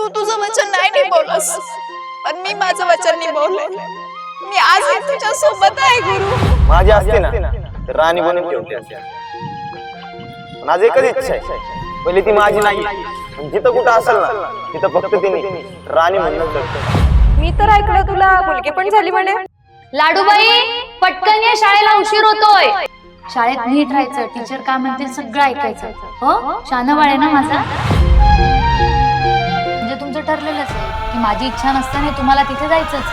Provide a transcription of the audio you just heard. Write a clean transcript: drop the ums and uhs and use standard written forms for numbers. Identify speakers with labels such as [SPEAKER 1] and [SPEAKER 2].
[SPEAKER 1] तू तुझं वचन नाही निभावलंस, पण मी माझं वचन निभावलंय. मी आज तुझ्या सोबत आहे गुरु.
[SPEAKER 2] माझी असते ना तर राणी बनून ठेवते असते. पण आज एकच इच्छा आहे, पहिले ती माझी नाही, पण जिथं कुठं असेल ना तिथं फक्त तिने राणी म्हणून जगते.
[SPEAKER 3] मी तर ऐकलं तुला मुलगी पण झाली म्हणे.
[SPEAKER 4] लाडूबाई पटकन या, शाळेला उशीर होतोय. शाळेत नीट राहायचं, टीचर काय म्हणते सगळं ऐकायचं. हो, शाना बाळ आहे ना माझा. म्हणजे तुमचं ठरलेलंच आहे की माझी इच्छा नसताना तुम्हाला तिथे जायचंच.